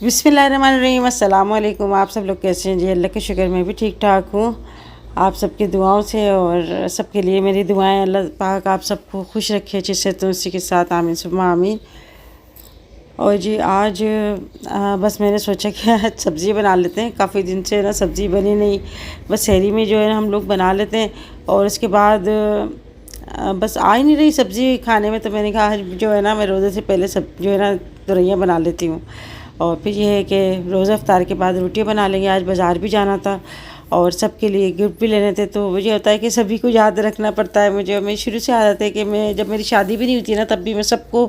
बिस्मिल्लाहिर्रहमानिर्रहीम, अस्सलाम वालेकुम। आप सब लोग कैसे हैं जी? अल्लाह के शुक्र मैं भी ठीक ठाक हूँ। आप सबकी दुआओं से और सबके लिए मेरी दुआएं। अल्लाह पाक आप सबको खुश रखे, जिससे तो उसी के साथ आमीन सुम्मा आमीन। और जी आज बस मैंने सोचा कि आज सब्ज़ी बना लेते हैं। काफ़ी दिन से ना सब्ज़ी बनी नहीं, बस शहरी में जो है ना हम लोग बना लेते हैं और उसके बाद बस आ ही नहीं रही सब्ज़ी खाने में। तो मैंने कहा आज जो है ना मैं रोज़े से पहले सब जो है ना तुरैयाँ बना लेती हूँ। और फिर ये है कि रोज़ा इफ्तार के बाद रोटियाँ बना लेंगे। आज बाज़ार भी जाना था और सबके लिए गिफ्ट भी लेने थे, तो मुझे होता है कि सभी को याद रखना पड़ता है मुझे। मैं शुरू से आदत है कि मैं जब मेरी शादी भी नहीं हुई थी ना, तब भी मैं सबको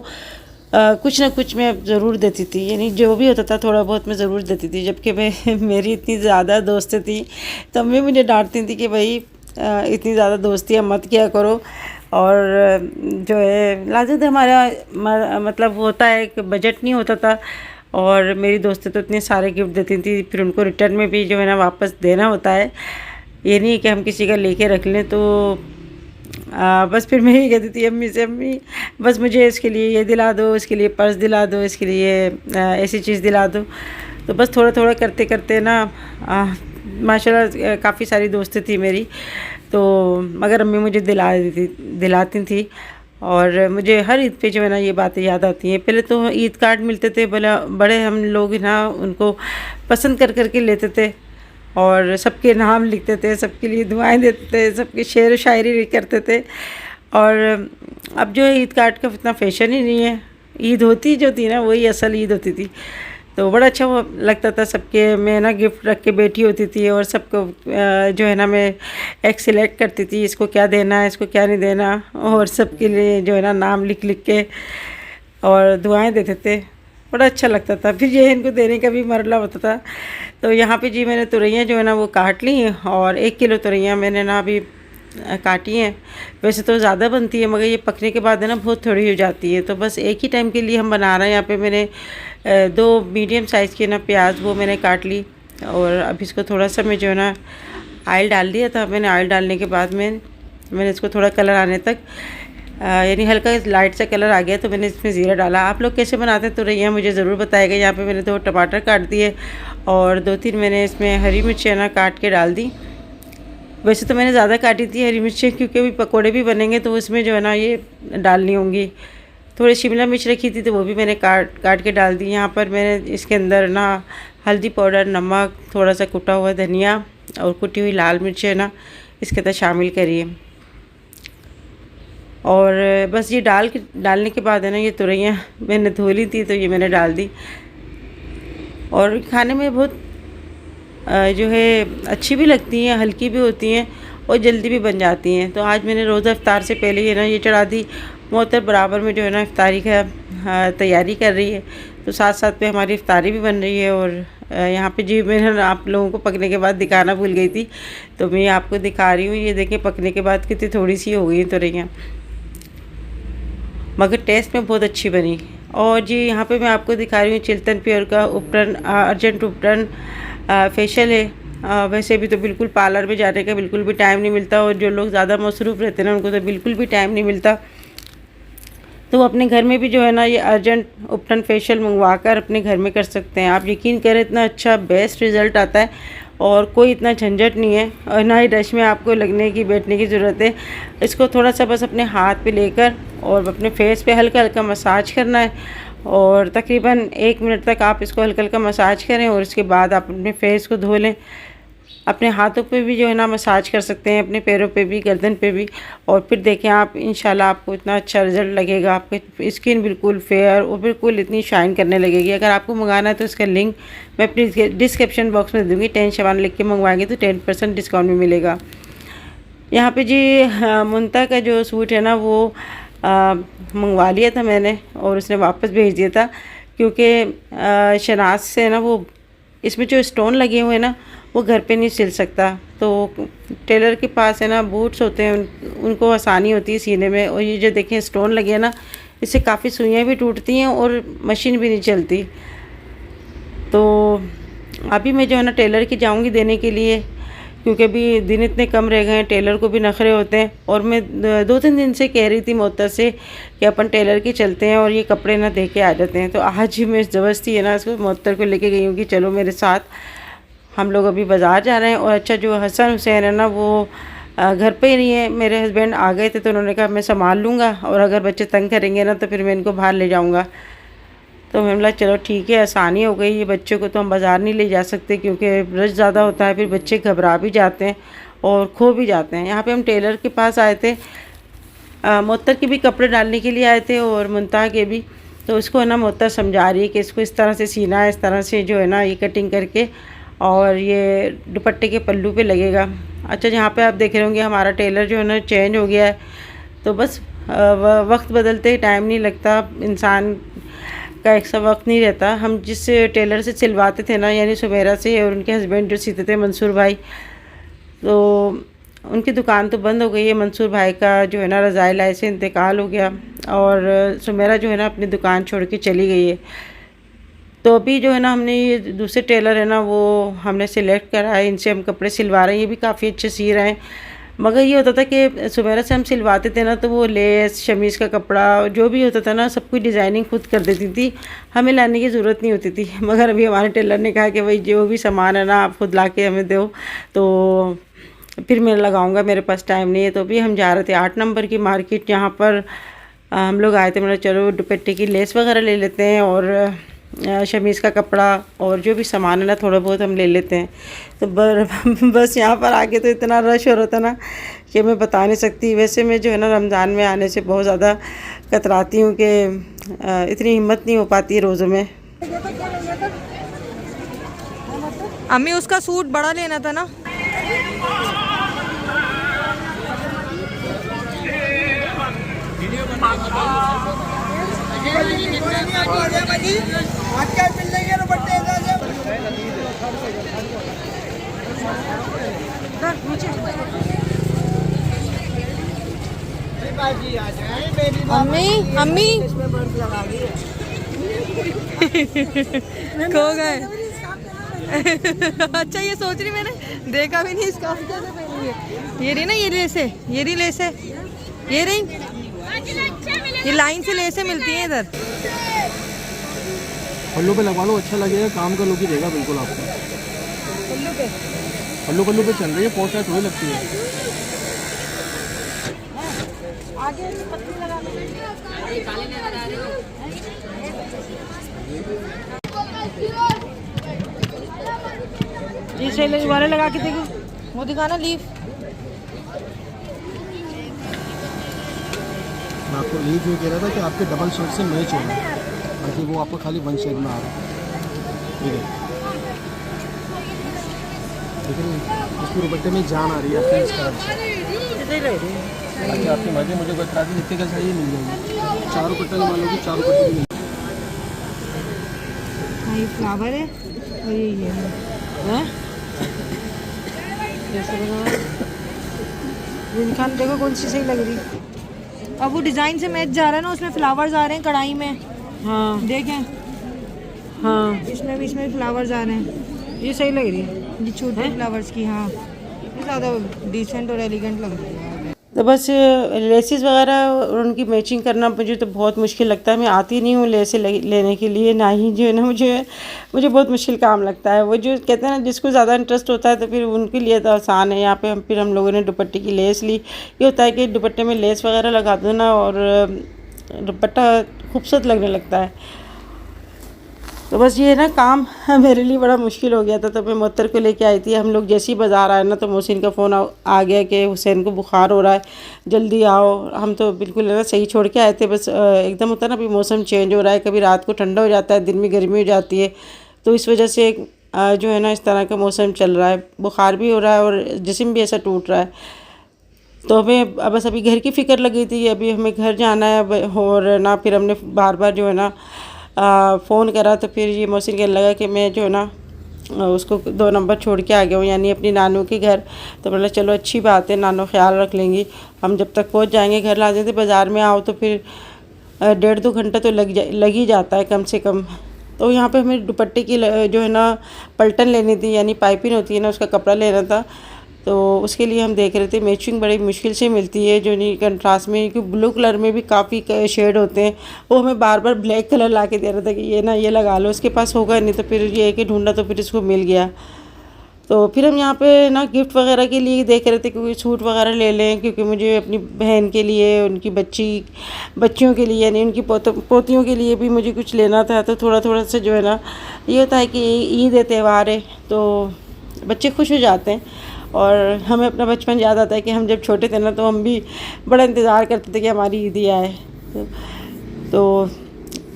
कुछ ना कुछ मैं ज़रूर देती थी, यानी जो भी होता था थोड़ा बहुत मैं ज़रूर देती थी। जबकि मैं मेरी इतनी ज़्यादा दोस्तें थी, तब भी मुझे डांटती थी कि भाई इतनी ज़्यादा दोस्तियाँ मत किया करो। और जो है लाज़िम हमारा मतलब होता है कि बजट नहीं होता था, और मेरी दोस्तें तो इतने सारे गिफ्ट देती थी, फिर उनको रिटर्न में भी जो है ना वापस देना होता है। ये नहीं कि हम किसी का लेके रख लें। तो बस फिर मैं ही कहती थी अम्मी से, अम्मी बस मुझे इसके लिए ये दिला दो, इसके लिए पर्स दिला दो, इसके लिए ऐसी चीज़ दिला दो। तो बस थोड़ा थोड़ा करते करते ना माशाल्लाह काफ़ी सारी दोस्तें थी मेरी, तो मगर अम्मी मुझे दिलाती थी। और मुझे हर ईद पे जो है ना ये बातें याद आती हैं। पहले तो ईद कार्ड मिलते थे, भला बड़े हम लोग ना उनको पसंद कर कर के लेते थे और सबके नाम लिखते थे, सबके लिए दुआएं देते थे, सबके शेर व शायरी भी करते थे। और अब जो है ईद कार्ड का इतना फैशन ही नहीं है। ईद होती जो थी ना वही असल ईद होती थी। तो बड़ा अच्छा वो लगता था। सबके मैं ना गिफ्ट रख के बैठी होती थी और सबको जो है ना मैं एक सिलेक्ट करती थी, इसको क्या देना है, इसको क्या नहीं देना, और सबके लिए जो है ना नाम लिख लिख के और दुआएं देते थे। बड़ा अच्छा लगता था। फिर ये इनको देने का भी मरला होता था। तो यहाँ पे जी मैंने तुरैयाँ जो है ना वो काट ली हैं, और 1 किलो तुरैयाँ मैंने ना अभी काटी हैं। वैसे तो ज़्यादा बनती है, मगर ये पकने के बाद है ना बहुत थोड़ी हो जाती है। तो बस एक ही टाइम के लिए हम बना रहे हैं। यहाँ पे मैंने 2 मीडियम साइज़ के ना प्याज वो मैंने काट ली, और अब इसको थोड़ा सा मैं जो है ना ऑयल डाल दिया था। मैंने ऑयल डालने के बाद मैंने इसको थोड़ा कलर आने तक यानी हल्का लाइट सा कलर आ गया तो मैंने इसमें ज़ीरा डाला। आप लोग कैसे बनाते हैं तुरैयाँ मुझे ज़रूर बताएगा। यहाँ पे मैंने 2 टमाटर काट दिए और 2-3 मैंने इसमें हरी मिर्चें ना काट के डाल दी। वैसे तो मैंने ज़्यादा काटी थी हरी मिर्चें, क्योंकि अभी पकोड़े भी बनेंगे तो उसमें जो है ना ये डालनी होंगी। थोड़ी शिमला मिर्च रखी थी तो वो भी मैंने काट के डाल दी। यहाँ पर मैंने इसके अंदर ना हल्दी पाउडर, नमक, थोड़ा सा कुटा हुआ धनिया और कुटी हुई लाल मिर्चें ना इसके अंदर शामिल करिए। और बस ये डालने के बाद है ना ये तुरैयाँ मैंने धो ली थी तो ये मैंने डाल दी। और खाने में बहुत जो है अच्छी भी लगती हैं, हल्की भी होती हैं और जल्दी भी बन जाती हैं। तो आज मैंने रोज़ा इफ्तार से पहले ही ना ये चढ़ा दी। मोहतर बराबर में जो है ना इफ्तारी का तैयारी कर रही है, तो साथ साथ में हमारी इफ्तारी भी बन रही है। और यहाँ पे जी मैंने आप लोगों को पकने के बाद दिखाना भूल गई थी, तो मैं आपको दिखा रही हूँ। ये देखें पकने के बाद कितनी थोड़ी सी हो गई हैं तुरैयाँ, मगर टेस्ट में बहुत अच्छी बनी। और जी यहाँ पे मैं आपको दिखा रही हूँ चिल्तन प्योर का उपटन अर्जेंट उपटन फेशियल है। वैसे भी तो बिल्कुल पार्लर में जाने का बिल्कुल भी टाइम नहीं मिलता, और जो लोग ज़्यादा मसरूफ़ रहते हैं ना उनको तो बिल्कुल भी टाइम नहीं मिलता। तो वो अपने घर में भी जो है ना ये अर्जेंट उपटन फेशियल मंगवा कर अपने घर में कर सकते हैं। आप यकीन करें इतना अच्छा बेस्ट रिज़ल्ट आता है और कोई इतना झंझट नहीं है, और ना ही रश में आपको लगने की बैठने की ज़रूरत है। इसको थोड़ा सा बस अपने हाथ पे लेकर और अपने फेस पे हल्का हल्का मसाज करना है, और तकरीबन 1 मिनट तक आप इसको हल्का हल्का मसाज करें। और उसके बाद आप अपने फेस को धो लें। अपने हाथों पे भी जो है ना मसाज कर सकते हैं, अपने पैरों पे भी, गर्दन पे भी। और फिर देखें आप इंशाल्लाह आपको इतना अच्छा रिज़ल्ट लगेगा। आपकी स्किन बिल्कुल फेयर और बिल्कुल इतनी शाइन करने लगेगी। अगर आपको मंगाना है तो इसका लिंक मैं अपनी डिस्क्रिप्शन बॉक्स में दूँगी। 10 शबान लिख के मंगवाएंगे तो 10% डिस्काउंट भी मिलेगा। यहाँ पे जी मुंता का जो सूट है ना वो मंगवा लिया था मैंने, और उसने वापस भेज दिया था, क्योंकि शनाज से ना वो इसमें जो स्टोन लगे हुए हैं ना वो घर पे नहीं सिल सकता। तो टेलर के पास है ना बूट्स होते हैं, उनको आसानी होती है सीने में। और ये जो देखें स्टोन लगे हैं ना, इससे काफ़ी सुइयाँ भी टूटती हैं और मशीन भी नहीं चलती। तो अभी मैं जो है ना टेलर की जाऊंगी देने के लिए, क्योंकि अभी दिन इतने कम रह गए हैं, टेलर को भी नखरे होते हैं। और मैं 2-3 दिन से कह रही थी मोहतर से कि अपन टेलर के चलते हैं और ये कपड़े ना दे के आ जाते हैं। तो आज ही मैं ज़बरदस्ती है ना इसको मोहतर को लेके गई हूँ कि चलो मेरे साथ, हम लोग अभी बाज़ार जा रहे हैं। और अच्छा जो हसन हुसैन है ना वो घर पे ही नहीं है। मेरे हस्बैंड आ गए थे तो उन्होंने कहा मैं संभाल लूँगा, और अगर बच्चे तंग करेंगे ना तो फिर मैं इनको बाहर ले जाऊँगा। तो मैंने बोला चलो ठीक है, आसानी हो गई। ये बच्चों को तो हम बाज़ार नहीं ले जा सकते क्योंकि रश ज़्यादा होता है, फिर बच्चे घबरा भी जाते हैं और खो भी जाते हैं। यहाँ पे हम टेलर के पास आए थे, मोहतर के भी कपड़े डालने के लिए आए थे और मुंतहा के भी। तो उसको है ना मोहतर समझा रही है कि इसको इस तरह से सीना है, इस तरह से जो है ना ये कटिंग करके, और ये दुपट्टे के पल्लू पे लगेगा। अच्छा यहाँ पे आप देख रहे होंगे हमारा टेलर जो है ना चेंज हो गया है। तो बस वक्त बदलते टाइम नहीं लगता, इंसान का एक सा वक्त नहीं रहता। हम जिस टेलर से सिलवाते थे ना, यानी सुमेरा से, और उनके हस्बैंड जो सीते थे मंसूर भाई, तो उनकी दुकान तो बंद हो गई है। मंसूर भाई का जो है ना रज़ाइल से इंतकाल हो गया, और सुमेरा जो है ना अपनी दुकान छोड़ के चली गई है। तो अभी जो है ना हमने ये दूसरे टेलर है ना वो हमने सिलेक्ट करा है, इनसे हम कपड़े सिलवा रहे हैं। ये भी काफ़ी अच्छे सी रहे हैं। मगर ये होता था कि सुमेरा से हम सिलवाते थे ना तो वो लेस, शमीज़ का कपड़ा जो भी होता था ना सब कुछ डिज़ाइनिंग खुद कर देती थी, हमें लाने की ज़रूरत नहीं होती थी। मगर अभी हमारे टेलर ने कहा कि भाई जो भी सामान है ना आप खुद ला के हमें दो, तो फिर मैं लगाऊंगा, मेरे पास टाइम नहीं है। तो अभी हम जा रहे थे 8 नंबर की मार्केट, जहाँ पर हम लोग आए थे। मैंने चलो दुपट्टे की लेस वगैरह ले लेते हैं और शमीज़ का कपड़ा और जो भी सामान है ना थोड़ा बहुत हम ले लेते हैं। तो बस यहाँ पर आके तो इतना रश हो रहा था ना कि मैं बता नहीं सकती। वैसे मैं जो है ना रमज़ान में आने से बहुत ज़्यादा कतराती हूँ कि इतनी हिम्मत नहीं हो पाती है रोज़ों में। अम्मी उसका सूट बड़ा लेना था ना। अम्मी अम्मी खो गए। अच्छा ये सोच रही मैंने देखा भी नहीं इसका कैसे पहनी है। ये रही ना, ये लेस है, ये रही लेस है, ये रही, ये लाइन से लेसे मिलती हैं इधर। पल्लू पे लगवा लो, अच्छा लगेगा, काम का लुक ही देगा बिल्कुल आपको। पल्लू पे पल्लू पे चल रही है, पोस्ट थोड़ी लगती है। आगे पत्ती लगा लो। जी सही वाले लगा के देखो, वो दिखाना लीफ। मैं आपको लीफ ये कह रहा था कि आपके डबल शेड से मैच होगा, बाकी वो आपको खाली वन शेड में आ रहा है। ठीक है, लेकिन इसको दुपट्टे में जान आ रही है आपकी इस कलर से। बाकी आपकी मर्जी, मुझे कोई इतराज़ नहीं, का चाहिए मिल जाएगी। चारों पट्टे की मालूम कि चारों पट्टे की। हाँ ये फ्लावर है और ये है खान देखो कौन सी सही लग रही। अब वो डिज़ाइन से मैच जा रहा है ना, उसमें फ्लावर्स आ रहे हैं कढ़ाई में। हाँ देखें, हाँ इसमें भी फ्लावर्स आ रहे हैं। ये सही लग रही है, ये छोटे फ्लावर्स की। हाँ ये ज़्यादा डिसेंट और एलिगेंट लग रही है। तो बस लेसेस वगैरह और उनकी मैचिंग करना मुझे तो बहुत मुश्किल लगता है। मैं आती नहीं हूँ लेसे लेने के लिए, ना ही जो है ना मुझे बहुत मुश्किल काम लगता है। वो जो कहते हैं ना जिसको ज़्यादा इंटरेस्ट होता है तो फिर उनके लिए तो आसान है। यहाँ पे हम लोगों ने दुपट्टे की लेस ली। ये होता है कि दुपट्टे में लेस वगैरह लगा दो ना और दुपट्टा खूबसूरत लगने लगता है। तो बस ये ना काम मेरे लिए बड़ा मुश्किल हो गया था। तो मैं मोहतर को लेके आई थी। हम लोग जैसे ही बाज़ार आए ना तो मोहसिन का फ़ोन आ गया कि हुसैन को बुखार हो रहा है, जल्दी आओ। हम तो बिल्कुल है ना सही छोड़ के आए थे, बस एकदम होता है ना अभी मौसम चेंज हो रहा है, कभी रात को ठंडा हो जाता है, दिन में गर्मी हो जाती है। तो इस वजह से जो है ना इस तरह का मौसम चल रहा है, बुखार भी हो रहा है और जिस्म भी ऐसा टूट रहा है। तो हमें बस अभी घर की फ़िक्र लगी थी, अभी हमें घर जाना है और ना फिर हमने बार बार जो है ना फ़ोन करा। तो फिर ये मोहसिन कहने लगा कि मैं जो है ना उसको 2 नंबर छोड़ के आ गया हूँ, यानी अपनी नानू के घर। तो बोला चलो अच्छी बात है, नानू ख्याल रख लेंगी, हम जब तक पहुँच जाएंगे घर। ला देते बाज़ार में आओ तो फिर 1.5-2 घंटा तो लग ही जाता है कम से कम। तो यहाँ पे हमें दुपट्टे की जो है ना पलटन लेनी थी, यानी पाइपिंग होती है ना उसका कपड़ा लेना था। तो उसके लिए हम देख रहे थे। मैचिंग बड़ी मुश्किल से मिलती है, जो नहीं कंट्रास्ट में, क्योंकि ब्लू कलर में भी काफ़ी शेड होते हैं। वो हमें बार बार ब्लैक कलर ला के दे रहा था कि ये ना ये लगा लो, उसके पास होगा नहीं। तो फिर ये कि ढूंढा तो फिर इसको मिल गया। तो फिर हम यहाँ पे ना गिफ्ट वगैरह के लिए देख रहे थे, क्योंकि सूट वगैरह ले लें, क्योंकि मुझे अपनी बहन के लिए, उनकी बच्चियों के लिए, यानी उनकी पोतियों के लिए भी मुझे कुछ लेना था। तो थोड़ा थोड़ा सा जो है ना, ये होता है कि ईद है, त्यौहार है, तो बच्चे खुश हो जाते हैं। और हमें अपना बचपन याद आता है कि हम जब छोटे थे ना, तो हम भी बड़ा इंतज़ार करते थे कि हमारी ईदी आए। तो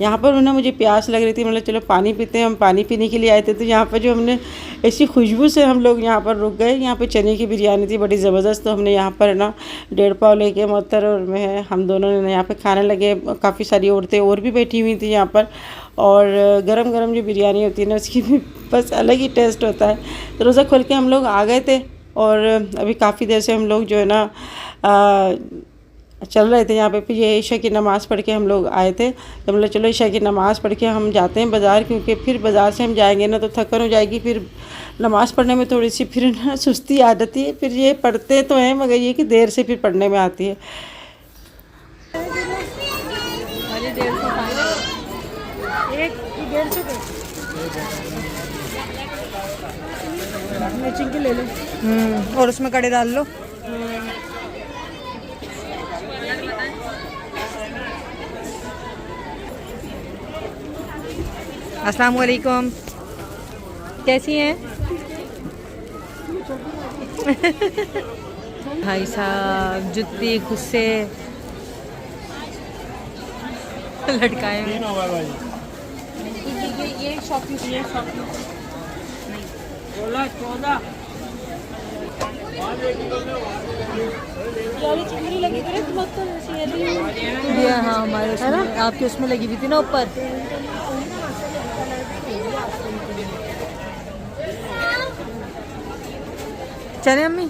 यहाँ पर उन्हें मुझे प्यास लग रही थी, मतलब चलो पानी पीते हैं। हम पानी पीने के लिए आए थे। तो यहाँ पर जो हमने ऐसी खुशबू से हम लोग यहाँ पर रुक गए। यहाँ पे चने की बिरयानी थी बड़ी ज़बरदस्त। तो हमने यहाँ पर ना 1.5 पाव लेके मोहतर और मैं, हम दोनों ने यहाँ पे खाने लगे। काफ़ी सारी औरतें और भी बैठी हुई थी यहाँ पर। और गरम गरम जो बिरयानी होती है ना, उसकी भी बस अलग ही टेस्ट होता है। तो रोज़ा खोल के हम लोग आ गए थे। और अभी काफ़ी देर से हम लोग जो है ना चल रहे थे यहाँ पे। फिर ये ईशा की नमाज़ पढ़ के हम लोग आए थे। तो मतलब चलो ईशा की नमाज़ पढ़ के हम जाते हैं बाज़ार, क्योंकि फिर बाज़ार से हम जाएंगे ना तो थकन हो जाएगी। फिर नमाज़ पढ़ने में थोड़ी सी फिर ना सुस्ती आ जाती है। फिर ये पढ़ते तो हैं, मगर ये कि देर से फिर पढ़ने में आती है। मैचिंग के ले लो। और उसमें कड़े डाल लो। अस्सलाम वालेकुम, कैसी हैं? भाई साहब जुत्ती खुद से लटकाए हैं। ये शॉपिंग 14 हाँ, हमारे उसमें, आपके उसमें लगी हुई थी ना ऊपर। चले अम्मी।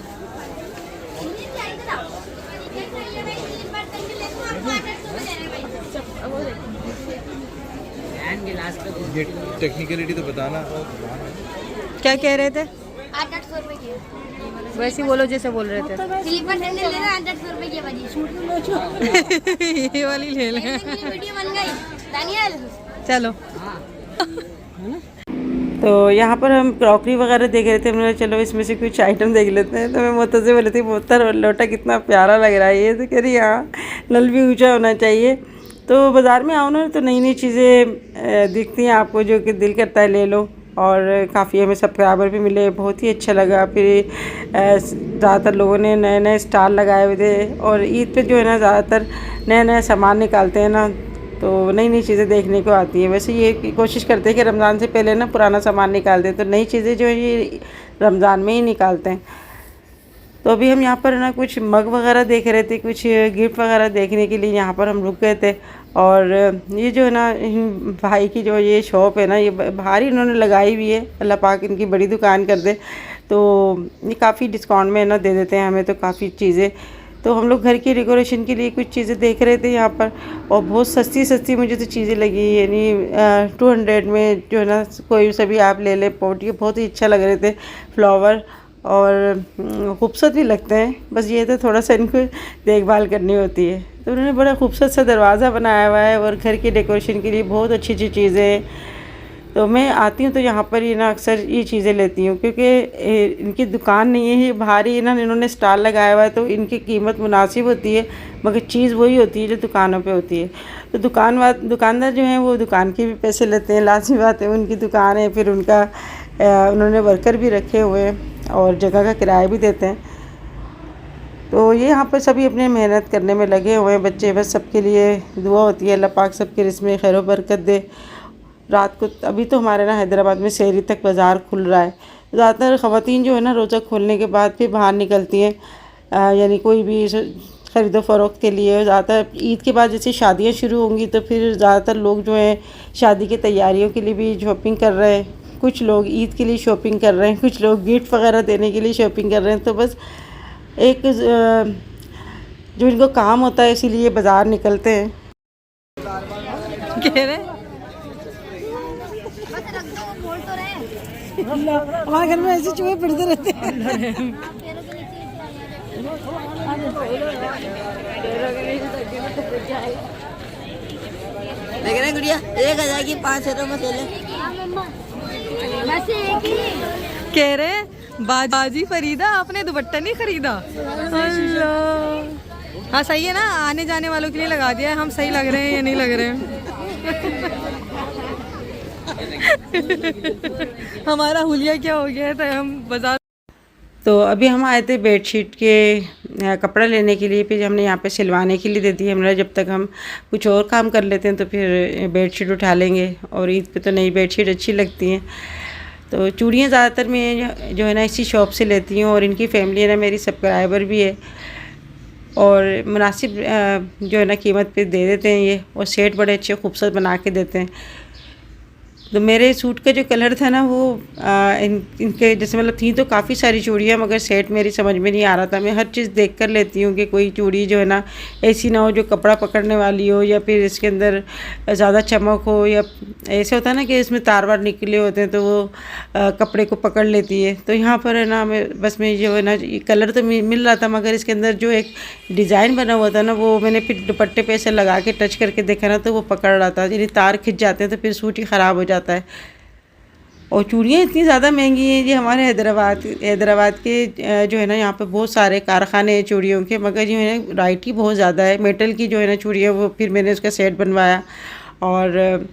ये टेक्निकलिटी तो बताना। क्या कह रहे थे? 800 रुपए की। वैसे बोलो जैसे बोल रहे थे। स्लीपर सैंडल लेना 800 रुपए की भाजी। ये वाली ले लें। वीडियो बन गई दानियल। चलो। तो यहाँ पर हम क्रॉकरी वगैरह देख रहे थे। मैंने चलो इसमें से कुछ आइटम देख लेते हैं। तो मैं मोहतर से बोली थी, मोहतर लोटा कितना प्यारा लग रहा है ये। तो कह रही हाँ, नल भी ऊंचा होना चाहिए। तो बाज़ार में आओ ना तो नई नई चीज़ें दिखती हैं आपको, जो कि दिल करता है ले लो। और काफ़ी हमें सब्सक्राइबर भी मिले, बहुत ही अच्छा लगा। फिर ज़्यादातर लोगों ने नए नए स्टाल लगाए हुए थे। और ईद पे जो है ना ज़्यादातर नया नया सामान निकालते हैं ना, तो नई नई चीज़ें देखने को आती हैं। वैसे ये कोशिश करते हैं कि रमज़ान से पहले ना पुराना सामान निकाल दें, तो नई चीज़ें जो है ये रमज़ान में ही निकालते हैं। तो अभी हम यहाँ पर ना कुछ मग वगैरह देख रहे थे, कुछ गिफ्ट वगैरह देखने के लिए यहाँ पर हम रुक गए थे। और ये जो है ना भाई की जो ये शॉप है ना, ये बाहर ही इन्होंने लगाई हुई है। अल्लाह पाक इनकी बड़ी दुकान कर दे। तो ये काफ़ी डिस्काउंट में ना दे देते हैं हमें तो काफ़ी चीज़ें। तो हम लोग घर की डेकोरेशन के लिए कुछ चीज़ें देख रहे थे यहाँ पर। और बहुत सस्ती सस्ती मुझे तो चीज़ें लगी, यानी 200 में जो है ना कोई सा भी आप ले लें पॉट। ये बहुत ही अच्छा लग रहे थे फ्लावर, और खूबसूरत भी लगते हैं। बस ये तो थोड़ा सा इनको देखभाल करनी होती है। तो उन्होंने बड़ा खूबसूरत सा दरवाज़ा बनाया हुआ है, और घर की डेकोरेशन के लिए बहुत अच्छी अच्छी चीज़ें हैं। तो मैं आती हूँ तो यहाँ पर ही ना अक्सर ये चीज़ें लेती हूँ, क्योंकि इनकी दुकान नहीं है, ये बाहर ही ना इन्होंने स्टॉल लगाया हुआ है। तो इनकी कीमत मुनासिब होती है, मगर चीज़ वही होती है जो दुकानों पे होती है। तो दुकानदार जो हैं वो दुकान के भी पैसे लेते हैं, लाज़मी बात है, उनकी दुकान है। फिर उनका उन्होंने वर्कर भी रखे हुए हैं और जगह का किराया भी देते हैं। तो ये यहाँ पर सभी अपने मेहनत करने में लगे हुए हैं बच्चे। बस सबके लिए दुआ होती है, अल्लाह पाक सबके रिज़्क़ में खैर व बरकत दे। रात को अभी तो हमारे ना हैदराबाद में शहरी तक बाज़ार खुल रहा है। ज़्यादातर ख़वातीन जो है ना रोज़ा खोलने के बाद फिर बाहर निकलती हैं, यानी कोई भी ख़रीदो फ़रोख्त के लिए। ज़्यादातर ईद के बाद जैसे शादियाँ शुरू होंगी तो फिर ज़्यादातर लोग जो हैं शादी की तैयारियों के लिए भी शॉपिंग कर रहे हैं। कुछ लोग ईद के लिए शॉपिंग कर रहे हैं, कुछ लोग गिफ्ट वगैरह देने के लिए शॉपिंग कर रहे हैं। तो बस एक जो इनको काम होता है इसीलिए बाज़ार निकलते हैं। कह रहे बस रख दो, बोल तो रहे हैं। हमारे घर में ऐसे चूहे फिरते रहते हैं। लेकिन ना गुड़िया 1000 की 500 में ले ले। बस एक ही कह रहे बाजी फरीदा आपने दुपट्टा नहीं खरीदा। अल्लाह हाँ सही है ना, आने जाने वालों के लिए लगा दिया है। हम सही लग रहे हैं या नहीं लग रहे हैं? हमारा हुलिया क्या हो गया था, हम बाजार। तो अभी हम आए थे बेडशीट के कपड़ा लेने के लिए, फिर हमने यहाँ पे सिलवाने के लिए दे दी। हमने जब तक हम कुछ और काम कर लेते हैं तो फिर बेडशीट उठा लेंगे, और ईद पे तो नई बेडशीट अच्छी लगती हैं। तो चूड़ियाँ ज़्यादातर मैं जो है ना इसी शॉप से लेती हूँ, और इनकी फैमिली है ना मेरी सब्सक्राइबर भी है, और मुनासिब जो है ना कीमत पे दे देते हैं ये, और सेट बड़े अच्छे खूबसूरत बना के देते हैं। तो मेरे सूट का जो कलर था ना वो इनके जैसे मतलब थी तो काफ़ी सारी चूड़ियाँ, मगर सेट मेरी समझ में नहीं आ रहा था। मैं हर चीज़ देख कर लेती हूँ कि कोई चूड़ी जो है ना ऐसी ना हो जो कपड़ा पकड़ने वाली हो, या फिर इसके अंदर ज़्यादा चमक हो, या ऐसे होता है ना कि इसमें तार वार निकले होते हैं तो वो कपड़े को पकड़ लेती है। तो यहाँ पर है ना मैं जो है ना कलर तो मिल रहा था, मगर इसके अंदर जो एक डिज़ाइन बना हुआ था ना वो मैंने फिर दुपट्टे पे ऐसे लगा के टच करके देखा ना तो वो पकड़ रहा था। यानी तार खिंच जाते हैं तो फिर सूट ही ख़राब हो जाता है। और चूड़ियाँ इतनी ज़्यादा महंगी हैं जी। हमारे हैदराबाद के जो है ना यहाँ पे बहुत सारे कारखाने हैं चूड़ियों के, मगर जो है ना वैरायटी बहुत ज़्यादा है। मेटल की जो है ना चूड़ियाँ वो फिर मैंने उसका सेट बनवाया, और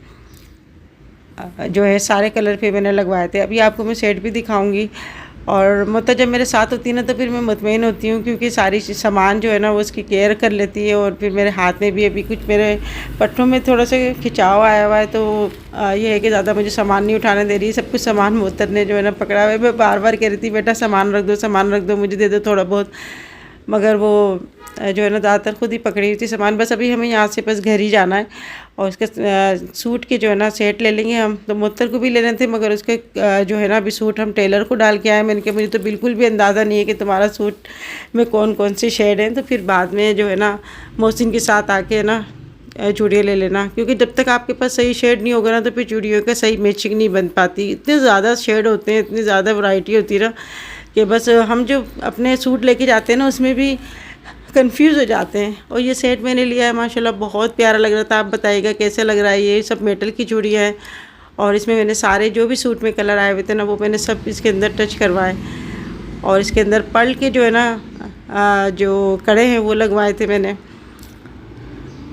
जो है सारे कलर पे मैंने लगवाए थे। अभी आपको मैं सेट भी दिखाऊंगी। और मतलब जब मेरे साथ होती है ना तो फिर मैं मुतमईन होती हूँ, क्योंकि सारी सामान जो है ना वो उसकी केयर कर लेती है। और फिर मेरे हाथ में भी अभी कुछ मेरे पट्टों में थोड़ा सा खिंचाव आया हुआ है, तो ये है कि ज़्यादा मुझे सामान नहीं उठाने दे रही। सब कुछ सामान मोहतर ने जो है ना पकड़ा हुआ है। मैं बार बार कह रही थी बेटा सामान रख दो, मुझे दे दो थोड़ा बहुत, मगर वो जो है ना ज़्यादातर खुद ही पकड़ी हुई थी सामान। बस अभी हमें यहाँ से बस घर ही जाना है, और उसके सूट के जो है ना सेट ले लेंगे हम। तो मुत्तर को भी लेने थे, मगर उसके जो है ना अभी सूट हम टेलर को डाल के आए। मैंने कहा मुझे तो बिल्कुल भी अंदाज़ा नहीं है कि तुम्हारा सूट में कौन कौन से शेड हैं। तो फिर बाद में जो है ना मोहसिन के साथ आके ना चूड़ियाँ ले लेना, क्योंकि जब तक आपके पास सही शेड नहीं होगा ना तो फिर चूड़ियों का सही मैचिंग नहीं बन पाती। इतने ज़्यादा शेड होते हैं, इतनी ज़्यादा वैरायटी होती है ना कि बस हम जो अपने सूट लेके जाते हैं ना उसमें भी कंफ्यूज हो जाते हैं। और ये सेट मैंने लिया है माशाल्लाह, बहुत प्यारा लग रहा था। आप बताइएगा कैसे लग रहा है। ये सब मेटल की चूड़ियाँ हैं, और इसमें मैंने सारे जो भी सूट में कलर आए हुए थे ना वो मैंने सब इसके अंदर टच करवाए, और इसके अंदर पर्ल के जो है ना जो कड़े हैं वो लगवाए थे मैंने।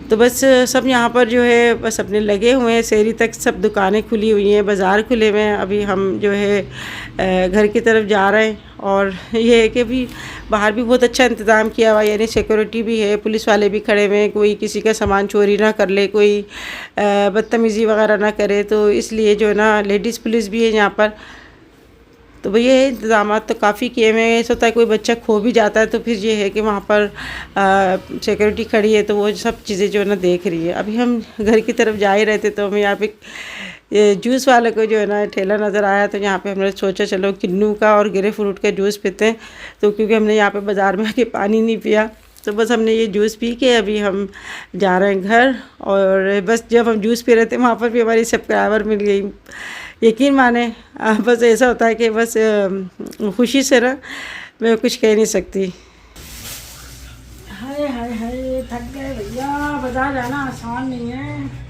तो बस सब यहाँ पर जो है बस अपने लगे हुए हैं। शहरी तक सब दुकानें खुली हुई हैं, बाज़ार खुले हुए हैं। अभी हम जो है घर की तरफ जा रहे हैं, और ये है कि अभी बाहर भी बहुत अच्छा इंतज़ाम किया हुआ है, यानी सिक्योरिटी भी है, पुलिस वाले भी खड़े हुए हैं। कोई किसी का सामान चोरी ना कर ले, कोई बदतमीज़ी वगैरह ना करे, तो इसलिए जो है ना लेडीज़ पुलिस भी है यहाँ पर। तो भैया ये इंतज़ाम तो काफ़ी किए हुए हैं। ऐसा होता है कोई बच्चा खो भी जाता है तो फिर ये है कि वहाँ पर सिक्योरिटी खड़ी है, तो वो सब चीज़ें जो है ना देख रही है। अभी हम घर की तरफ जा ही रहे थे तो हमें यहाँ पे ये जूस वाले को जो है ना ठेला नज़र आया, तो यहाँ पे हमने सोचा चलो किन्नू का और ग्रे फ्रूट का जूस पीते हैं। तो क्योंकि हमने यहाँ पे बाज़ार में आके पानी नहीं पिया, तो बस हमने ये जूस पी के अभी हम जा रहे हैं घर। और बस जब हम जूस पी रहे थे वहाँ पर भी हमारी सब्सक्राइबर मिल गई। यकीन माने बस ऐसा होता है कि बस खुशी से ना मैं कुछ कह नहीं सकती। हाय हाय हाय थक गए भैया, बाजार जाना आसान नहीं है।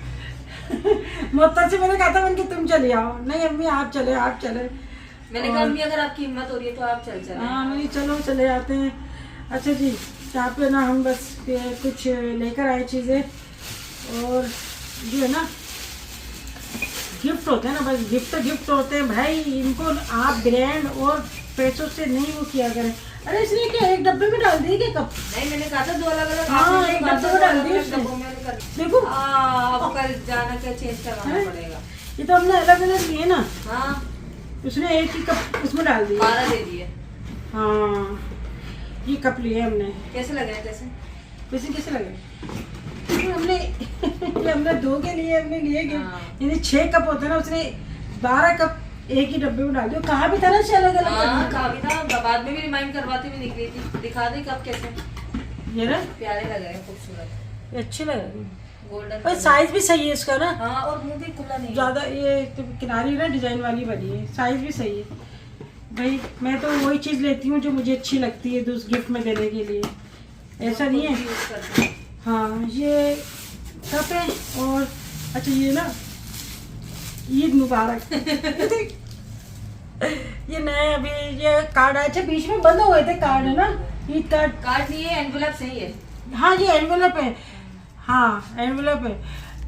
मुत्तर से मैंने कहा था कि तुम चले आओ, नहीं अम्मी आप चले। मैंने कहा अम्मी अगर आपकी हिम्मत हो रही है तो आप चले। हाँ नहीं चलो चले आते हैं। अच्छा जी, यहाँ पे ना हम बस कुछ लेकर आए चीज़ें, और जो है ना गिफ्ट होते हैं ना, बस गिफ्ट होते हैं भाई। इनको आप ब्रांड और पैसों से नहीं वो किया करें। अरे इसलिए क्या एक डब्बे में डाल दिए क्या कप? नहीं मैंने कहा था 2 अलग-अलग। हाँ एक डब्बे में डाल दिए उसने। देखो अब कल जाना क्या चेंज करवाना पड़ेगा। ये तो हमने अलग अलग लिए ना। हाँ उसने एक ही कप उसमें डाल दिया। 12 दे दिए। हाँ ये कप लिए हमने। कैसे लगे? कैसे लगे? हमने 2 के लिए हमने लिए कि यानी 6 कप होते हैं ना, उसने 12 कप एक ही डब्बे में डाल दिया। कहा भी था ना से अलग अलग। कहा भी था, बाद में भी रिमाइंड करवाती हुई निकली थी। दिखा दे कप कैसे ये ना प्यारे लग रहे हैं, खूबसूरत, अच्छे लग रहे हैं। गोल्डन और साइज भी सही है इसका ना। हाँ और मुंह भी खुला नहीं ज़्यादा ये तो किनारी ना डिजाइन वाली बनी है, साइज भी सही है। भाई मैं तो वही चीज़ लेती हूँ जो मुझे अच्छी लगती है गिफ्ट में देने के लिए। ऐसा नहीं है। हाँ ये कप है। और अच्छा ये ना ईद मुबारक ये नए अभी ये कार्ड आए थे, बीच में बंद हुए थे कार्ड, है ना, ईद कार्ड नहीं है, एनवेलप सही है। हाँ ये एनवेलप है, हाँ एनवेलप है।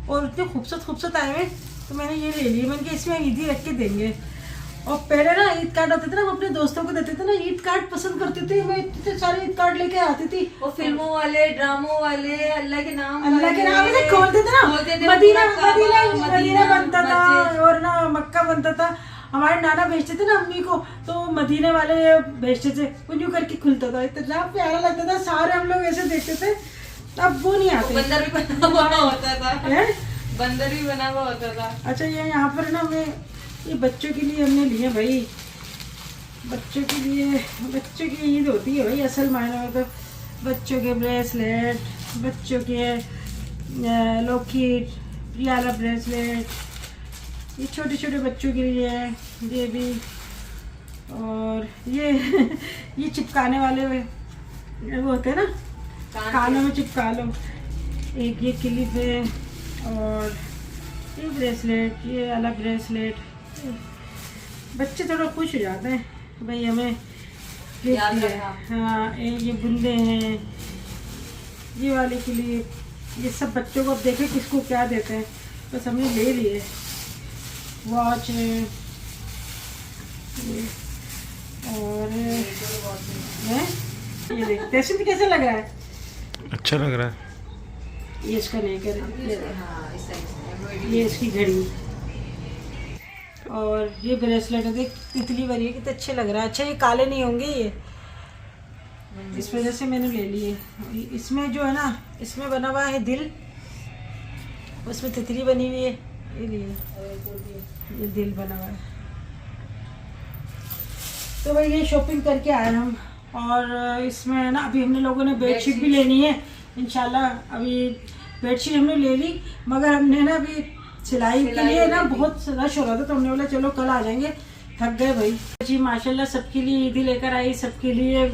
और इतने खूबसूरत आए हुए, तो मैंने ये ले लिया। मैंने कहा इसमें ईद ही रख के देंगे। और पहले ना ईद कार्ड होते थे ना, हम अपने दोस्तों को देते थे ना, ईद कार्ड पसंद करते थे। मैं इतने सारे ईद कार्ड लेके आती थी। वो फिल्मों वाले, ड्रामों वाले, अल्लाह के नाम से खोलते थे ना, मदीना बनता था और ना मक्का बनता था। हमारे नाना भेजते थे ना अम्मी को, तो मदीने वाले भेजते थे, वो यूं करके खुलता था, इतना प्यारा लगता था। सारे हम लोग ऐसे देखते थे। अब वो नहीं आते। बंदर भी बना हुआ होता था, बंदर भी बना हुआ होता था। अच्छा ये यहाँ पर ना मैं ये बच्चों के लिए हमने लिए भाई, बच्चों के लिए, बच्चों की ईद होती है भाई असल मायने में। तो बच्चों के ब्रेसलेट, बच्चों के लॉकेट, रियाला ब्रेसलेट, ये छोटे छोटे बच्चों के लिए है ये भी। और ये चिपकाने वाले वो होते हैं ना, कानों में चिपका लो। एक ये क्लिप है और ये ब्रेसलेट, ये अलग ब्रेसलेट। बच्चे थोड़ा खुश हो जाते हैं भाई हमें गिफ्ट दिया। हाँ ये बुंदे हैं, ये वाले के लिए, ये सब बच्चों को अब देखे किसको क्या देते हैं, बस हमने ले लिए। वॉच है और ये देख टेस्ट भी कैसा लग रहा है, अच्छा लग रहा है। ये इसका नहीं कर, ये इसकी घड़ी और ये ब्रेसलेट है, देख तितली बनी है, कितने अच्छे लग रहा है। अच्छा ये काले नहीं होंगे ये, इस वजह से मैंने ले लिए। इसमें जो है ना, इसमें बना हुआ है दिल, उसमें तितली बनी हुई है, ये लिए ये दिल बना हुआ है। तो भाई ये शॉपिंग करके आए हम। और इसमें ना अभी हमने लोगों ने बेडशीट भी लेनी है इंशाल्लाह। अभी बेडशीट हमने ले ली, मगर हमने ना अभी सिलाई के लिए ना बहुत रश हो रहा था, तो हमने बोला चलो कल आ जाएंगे, थक गए भाई जी। माशाल्लाह सबके लिए ईदी लेकर आई, सबके लिए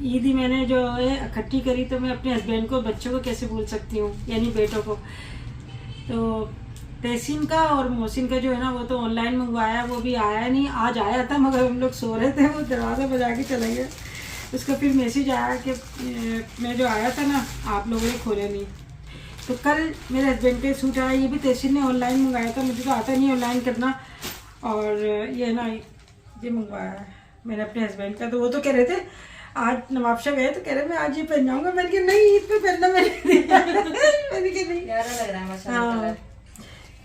ईदी मैंने जो है इकट्ठी करी। तो मैं अपने हस्बैंड को, बच्चों को कैसे भूल सकती हूँ, यानी बेटों को। तो तहसीन का और मोहसिन का जो है ना, वो तो ऑनलाइन मंगवाया, वो भी आया नहीं। आज आया था मगर हम लोग सो रहे थे, वो दरवाज़ा बजा के चले गए। उसका फिर मैसेज आया कि मैं जो आया था ना, आप लोगों ने खोले नहीं। तो कल मेरे हस्बैंड के सूट आया, ये भी तहसीन ने ऑनलाइन मंगाया था, मुझे तो आता नहीं ऑनलाइन करना। और ये ना ये मंगवाया है मैंने अपने हस्बैंड का। तो वो तो कह रहे थे आज नवाबशाह गए, तो कह रहे मैं आज ये पहन जाऊँगा। मैंने कहा नहीं, ईद पे पहनना मैंने कहा नहीं। प्यारा लग रहा है माशाल्लाह कलर।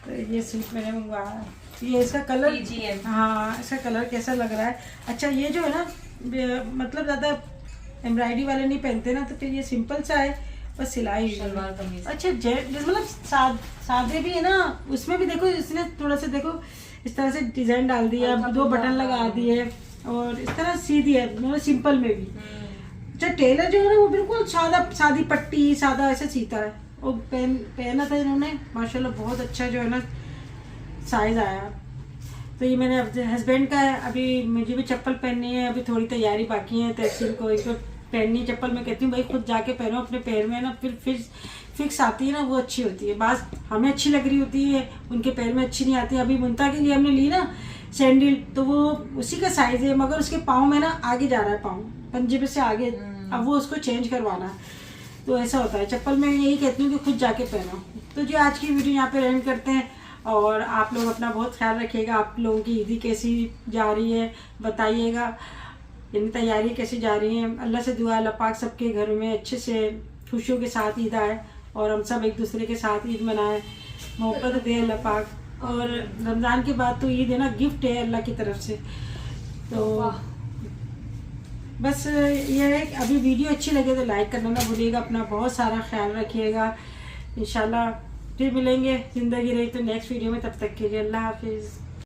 तो ये सूट मैंने मंगवाया, ये इसका कलर, हाँ इसका कलर कैसा लग रहा है। अच्छा ये जो है ना, मतलब ज़्यादा एम्ब्रॉयडरी वाले नहीं पहनते ना, तो फिर ये सिंपल सा है, बस सिलाई। अच्छा मतलब सादे भी है ना, उसमें भी देखो इसने थोड़ा सा देखो इस तरह से डिज़ाइन डाल दिया, 2 बटन लगा दिए और इस तरह सी दिया, मतलब सिंपल में भी। अच्छा टेलर जो है ना, वो बिल्कुल सादी पट्टी सादा ऐसे सीता है। वो पहना था इन्होंने, माशाल्लाह बहुत अच्छा जो है ना साइज़ आया। तो ये मैंने हस्बैंड का है। अभी मुझे भी चप्पल पहननी है, अभी थोड़ी तैयारी बाकी है। तहसीन को एक तो पहननी चप्पल, मैं कहती हूँ भाई खुद जाके पहनो अपने पैर में ना, फिर फिक्स आती है ना, वो अच्छी होती है। बात हमें अच्छी लग रही होती है, उनके पैर में अच्छी नहीं आती। अभी मुंता के लिए हमने ली ना सैंडल, तो वो उसी का साइज़ है, मगर उसके पाँव में ना आगे जा रहा है, पाँव पंजे पे से आगे, अब वो उसको चेंज करवाना है। तो ऐसा होता है चप्पल में, यही कहती हूँ कि खुद जाके पहनो। तो जो आज की वीडियो यहाँ पे एंड करते हैं, और आप लोग अपना बहुत ख्याल रखिएगा। आप लोगों की ईदी कैसी जा रही है बताइएगा, यानी तैयारी कैसी जा रही है। अल्लाह से दुआ, अल्लाह पाक सबके घर में अच्छे से खुशियों के साथ ईद आए और हम सब एक दूसरे के साथ ईद मनाएं, मोहब्बत दे अल्लाह पाक। और रमज़ान के बाद तो ईद है ना, गिफ्ट है अल्लाह की तरफ से। तो बस ये है, अभी वीडियो अच्छी लगे तो लाइक करना ना भूलिएगा। अपना बहुत सारा ख्याल रखिएगा। इंशाल्लाह फिर मिलेंगे, ज़िंदगी रही तो नेक्स्ट वीडियो में। तब तक के लिए अल्लाह हाफिज़।